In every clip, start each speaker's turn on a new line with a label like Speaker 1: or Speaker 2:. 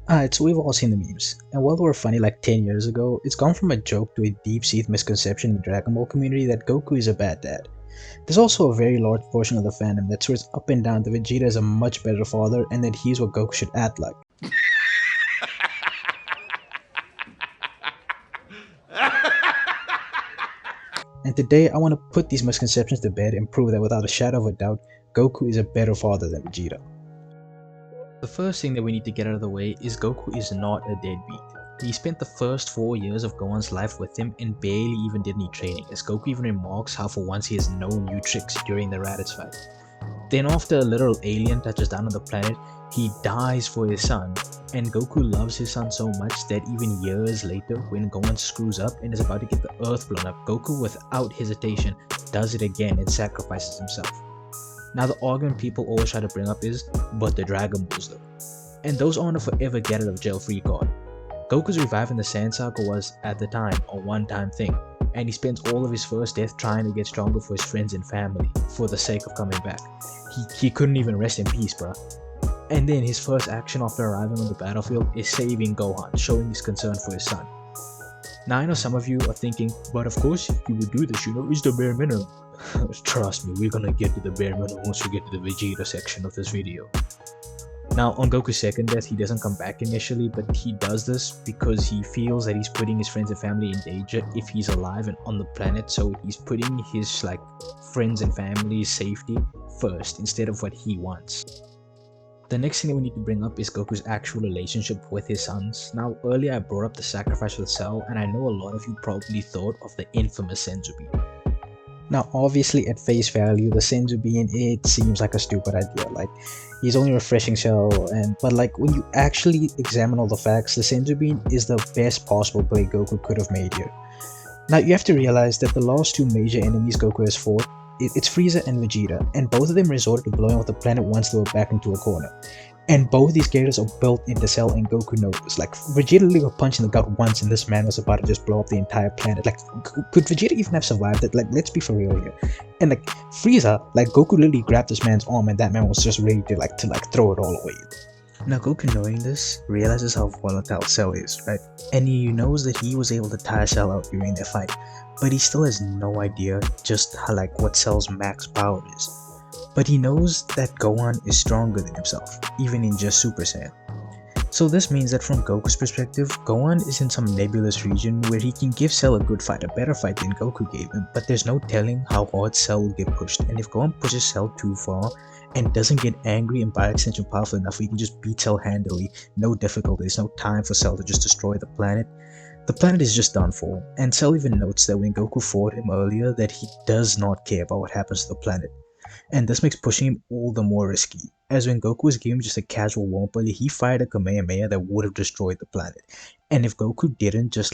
Speaker 1: Alright, so we've all seen the memes, and while they were funny like 10 years ago, it's gone from a joke to a deep-seated misconception in the Dragon Ball community that Goku is a bad dad. There's also a very large portion of the fandom that swears up and down that Vegeta is a much better father and that he's what Goku should act like. And today I want to put these misconceptions to bed and prove that without a shadow of a doubt, Goku is a better father than Vegeta. The first thing that we need to get out of the way is Goku is not a deadbeat. He spent the first 4 years of Gohan's life with him and barely even did any training, as Goku even remarks how for once he has no new tricks during the Raditz fight. Then after a literal alien touches down on the planet, he dies for his son, and Goku loves his son so much that even years later, when Gohan screws up and is about to get the earth blown up, Goku without hesitation does it again and sacrifices himself. Now the argument people always try to bring up is, but the Dragon Balls though. And those aren't a forever get out of jail free card. Goku's reviving the Sand Saga was, at the time, a one-time thing, and he spends all of his first death trying to get stronger for his friends and family, for the sake of coming back. He couldn't even rest in peace, bruh. And then his first action after arriving on the battlefield is saving Gohan, showing his concern for his son. Now I know some of you are thinking, but of course if you would do this, it's the bare minimum. Trust me, we're gonna get to the bare minimum once we get to the Vegeta section of this video. Now, on Goku's second death, he doesn't come back initially, but he does this because he feels that he's putting his friends and family in danger if he's alive and on the planet, so he's putting his friends and family's safety first instead of what he wants. The next thing that we need to bring up is Goku's actual relationship with his sons. Now, earlier I brought up the sacrifice with Cell, and I know a lot of you probably thought of the infamous Senzu Bean. Now obviously at face value, the Senzu Bean, it seems like a stupid idea, he's only refreshing Cell, but when you actually examine all the facts, the Senzu Bean is the best possible play Goku could have made here. Now you have to realize that the last two major enemies Goku has fought, it's Frieza and Vegeta, and both of them resorted to blowing up the planet once they were back into a corner. And both these characters are built into Cell, and Goku knows this. Vegeta literally got punched in the gut once and this man was about to just blow up the entire planet. Could Vegeta even have survived it? Let's be for real here. And Frieza, Goku literally grabbed this man's arm and that man was just ready to throw it all away. Now Goku, knowing this, realizes how volatile Cell is, right? And he knows that he was able to tire Cell out during their fight, but he still has no idea just how what Cell's max power is. But he knows that Gohan is stronger than himself, even in just Super Saiyan. So this means that from Goku's perspective, Gohan is in some nebulous region where he can give Cell a good fight, a better fight than Goku gave him, but there's no telling how hard Cell will get pushed, and if Gohan pushes Cell too far and doesn't get angry and by extension powerful enough, he can just beat Cell handily, no difficulty, there's no time for Cell to just destroy the planet is just done for, and Cell even notes that when Goku fought him earlier that he does not care about what happens to the planet. And this makes pushing him all the more risky, as when Goku was giving just a casual warm up, he fired a Kamehameha that would have destroyed the planet. And if Goku didn't just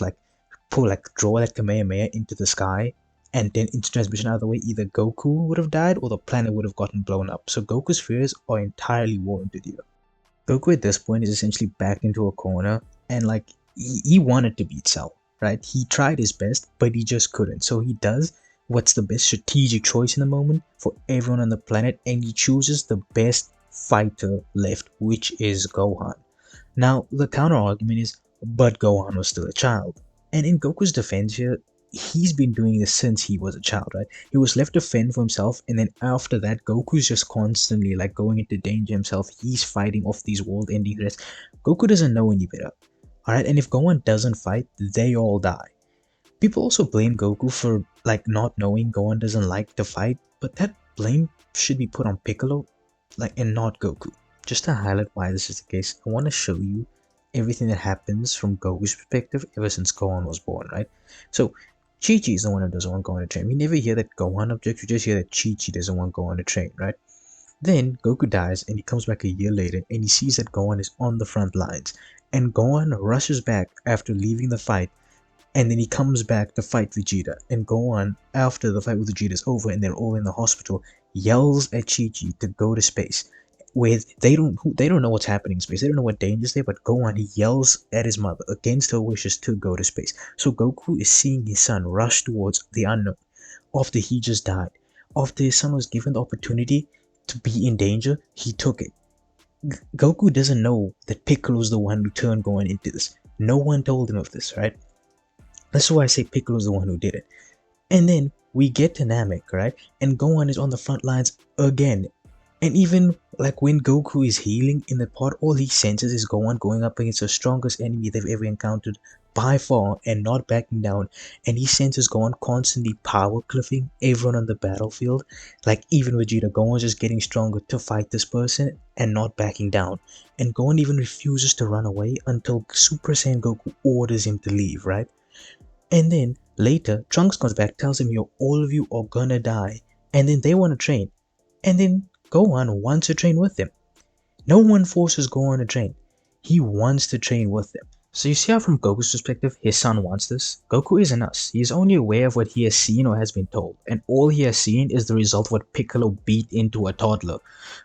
Speaker 1: draw that Kamehameha into the sky and then instant transmission out of the way, either Goku would have died or the planet would have gotten blown up. So Goku's fears are entirely warranted here. Goku at this point is essentially backed into a corner, and he wanted to beat Cell, right? He tried his best, but he just couldn't. So he does what's the best strategic choice in the moment for everyone on the planet, and he chooses the best fighter left, which is Gohan. Now the counter argument is, but Gohan was still a child. And in Goku's defense here, he's been doing this since he was a child, right? He was left to fend for himself, and then after that Goku's just constantly going into danger himself. He's fighting off these world-ending threats. Goku doesn't know any better, alright? And if Gohan doesn't fight, they all die. People also blame Goku for not knowing Gohan doesn't like to fight, but that blame should be put on Piccolo and not Goku. Just to highlight why this is the case, I want to show you everything that happens from Goku's perspective ever since Gohan was born, right? So Chi-Chi is the one who doesn't want Gohan to train. We never hear that Gohan objects, we just hear that Chi-Chi doesn't want Gohan to train, right? Then Goku dies and he comes back a year later and he sees that Gohan is on the front lines, and Gohan rushes back after leaving the fight. And then he comes back to fight Vegeta, and Gohan, after the fight with Vegeta is over and they're all in the hospital, yells at Chi-Chi to go to space. Where they don't know what's happening in space, they don't know what danger's there, but Gohan, he yells at his mother against her wishes to go to space. So Goku is seeing his son rush towards the unknown after he just died. After his son was given the opportunity to be in danger, he took it. Goku doesn't know that Piccolo's the one who turned Gohan into this. No one told him of this, right? That's why I say Piccolo's the one who did it. And then we get to Namek, right? And Gohan is on the front lines again. And even like when Goku is healing in the part, all he senses is Gohan going up against the strongest enemy they've ever encountered by far and not backing down. And he senses Gohan constantly power cliffing everyone on the battlefield. Like even Vegeta, Gohan's just getting stronger to fight this person and not backing down. And Gohan even refuses to run away until Super Saiyan Goku orders him to leave, right? And then later, Trunks comes back, tells him, yo, all of you are gonna die. And then they want to train. And then Gohan wants to train with them. No one forces Gohan to train. He wants to train with them. So you see how from Goku's perspective, his son wants this? Goku isn't us. He is only aware of what he has seen or has been told. And all he has seen is the result of what Piccolo beat into a toddler.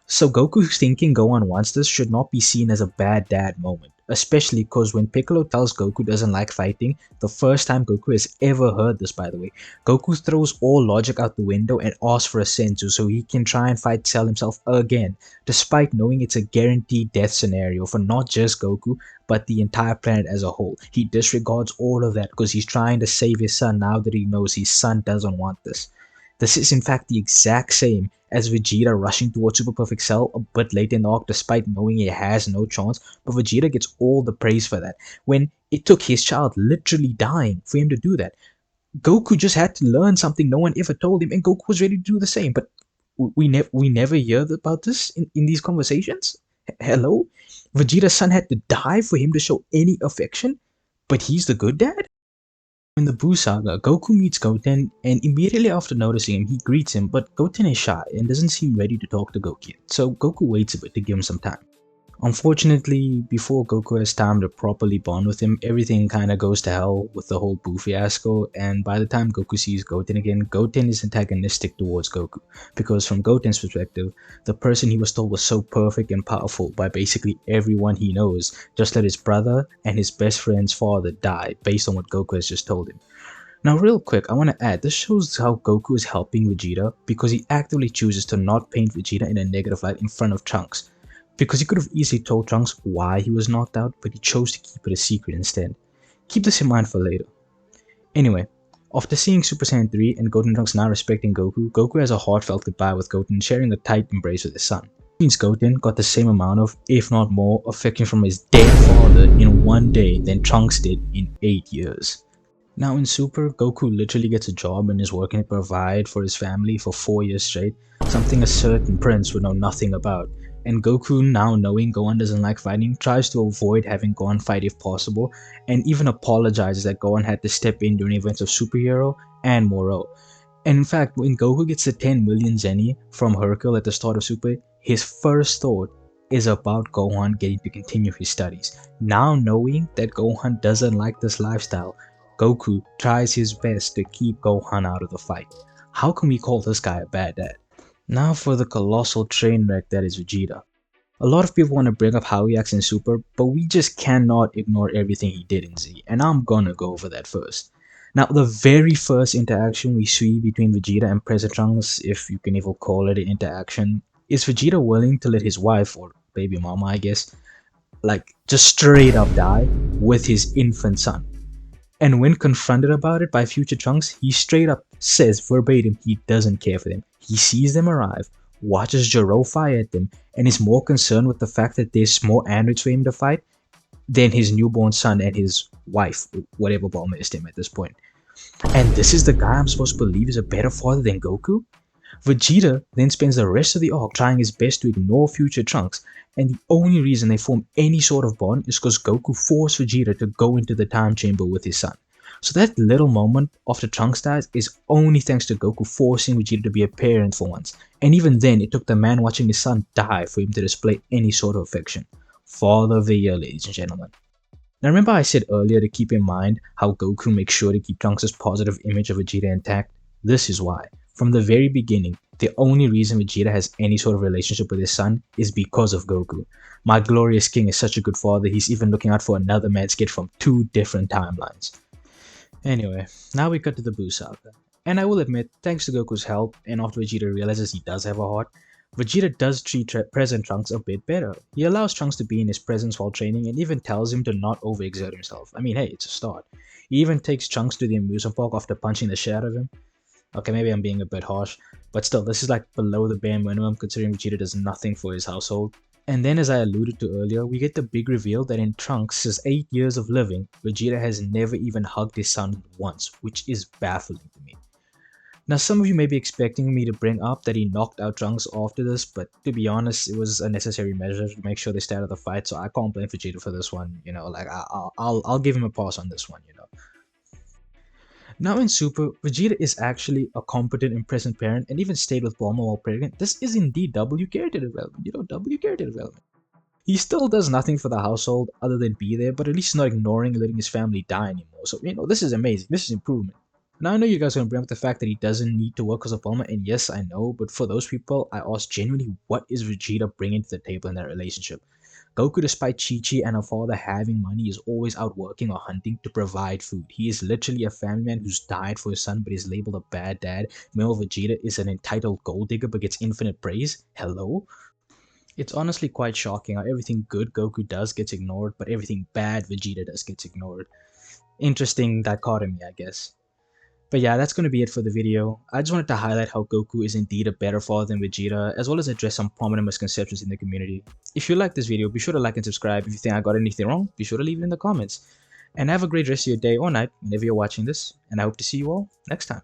Speaker 1: So Goku's thinking Gohan wants this should not be seen as a bad dad moment. Especially because when Piccolo tells Goku doesn't like fighting, the first time Goku has ever heard this, by the way, Goku throws all logic out the window and asks for a senzu so he can try and fight Cell himself again, despite knowing it's a guaranteed death scenario for not just Goku, but the entire planet as a whole. He disregards all of that because he's trying to save his son now that he knows his son doesn't want this. This is in fact the exact same as Vegeta rushing towards Super Perfect Cell a bit late in the arc despite knowing he has no chance, but Vegeta gets all the praise for that, when it took his child literally dying for him to do that. Goku just had to learn something no one ever told him, and Goku was ready to do the same, but we never hear about this in these conversations? Hello? Vegeta's son had to die for him to show any affection, but he's the good dad? In the Buu saga, Goku meets Goten, and immediately after noticing him, he greets him, but Goten is shy and doesn't seem ready to talk to Goku yet, so Goku waits a bit to give him some time. Unfortunately, before Goku has time to properly bond with him, everything kinda goes to hell with the whole Buu fiasco, and by the time Goku sees Goten again, Goten is antagonistic towards Goku, because from Goten's perspective, the person he was told was so perfect and powerful by basically everyone he knows, just let his brother and his best friend's father die based on what Goku has just told him. Now real quick, I want to add, this shows how Goku is helping Vegeta because he actively chooses to not paint Vegeta in a negative light in front of Trunks. Because he could have easily told Trunks why he was knocked out, but he chose to keep it a secret instead. Keep this in mind for later. Anyway, after seeing Super Saiyan 3 and Goten and Trunks now respecting Goku, Goku has a heartfelt goodbye with Goten, sharing a tight embrace with his son. It means Goten got the same amount of, if not more, affection from his dead father in one day than Trunks did in 8 years. Now in Super, Goku literally gets a job and is working to provide for his family for 4 years straight, something a certain prince would know nothing about. And Goku, now knowing Gohan doesn't like fighting, tries to avoid having Gohan fight if possible, and even apologizes that Gohan had to step in during events of Superhero and Moro. And in fact, when Goku gets the 10 million Zeni from Hercule at the start of Super, his first thought is about Gohan getting to continue his studies. Now knowing that Gohan doesn't like this lifestyle, Goku tries his best to keep Gohan out of the fight. How can we call this guy a bad dad? Now for the colossal train wreck that is Vegeta. A lot of people want to bring up how he acts in Super, but we just cannot ignore everything he did in Z, and I'm gonna go over that first. Now, the very first interaction we see between Vegeta and President Trunks, if you can even call it an interaction, is Vegeta willing to let his wife, or baby mama I guess, like just straight up die with his infant son. And when confronted about it by future Trunks, he straight up says verbatim he doesn't care for them. He sees them arrive, watches Jiro fire at them, and is more concerned with the fact that there's more androids for him to fight than his newborn son and his wife, whatever Bulma is him at this point. And this is the guy I'm supposed to believe is a better father than Goku? Vegeta then spends the rest of the arc trying his best to ignore future Trunks, and the only reason they form any sort of bond is because Goku forced Vegeta to go into the time chamber with his son. So that little moment after Trunks dies is only thanks to Goku forcing Vegeta to be a parent for once, and even then it took the man watching his son die for him to display any sort of affection. Father of the year, ladies and gentlemen. Now remember I said earlier to keep in mind how Goku makes sure to keep Trunks' positive image of Vegeta intact? This is why. From the very beginning, the only reason Vegeta has any sort of relationship with his son is because of Goku. My glorious king is such a good father, he's even looking out for another man's kid from 2 different timelines. Anyway, now we cut to the Buu saga. And I will admit, thanks to Goku's help, and after Vegeta realizes he does have a heart, Vegeta does treat present Trunks a bit better. He allows Trunks to be in his presence while training and even tells him to not overexert himself. I mean, hey, it's a start. He even takes Trunks to the amusement park after punching the shit out of him. Okay, maybe I'm being a bit harsh, but still, this is like below the bare minimum considering Vegeta does nothing for his household. And then, as I alluded to earlier, we get the big reveal that in Trunks' 8 years of living, Vegeta has never even hugged his son once, which is baffling to me. Now, some of you may be expecting me to bring up that he knocked out Trunks after this, but to be honest, it was a necessary measure to make sure they stay out of the fight, so I can't blame Vegeta for this one. You know, like I'll give him a pass on this one. You know. Now in Super, Vegeta is actually a competent and present parent, and even stayed with Bulma while pregnant. This is indeed W character development. You know, W character development. He still does nothing for the household other than be there, but at least not ignoring and letting his family die anymore. So, you know, this is amazing. This is improvement. Now, I know you guys are going to bring up the fact that he doesn't need to work as a farmer, and yes, I know, but for those people, I ask genuinely, what is Vegeta bringing to the table in that relationship? Goku, despite Chi-Chi and her father having money, is always out working or hunting to provide food. He is literally a family man who's died for his son but is labeled a bad dad. Meanwhile, Vegeta is an entitled gold digger but gets infinite praise. Hello? It's honestly quite shocking how everything good Goku does gets ignored, but everything bad Vegeta does gets ignored. Interesting dichotomy, I guess. But yeah, that's going to be it for the video. I just wanted to highlight how Goku is indeed a better father than Vegeta, as well as address some prominent misconceptions in the community. If you like this video, be sure to like and subscribe. If you think I got anything wrong, be sure to leave it in the comments. And have a great rest of your day or night whenever you're watching this, and I hope to see you all next time.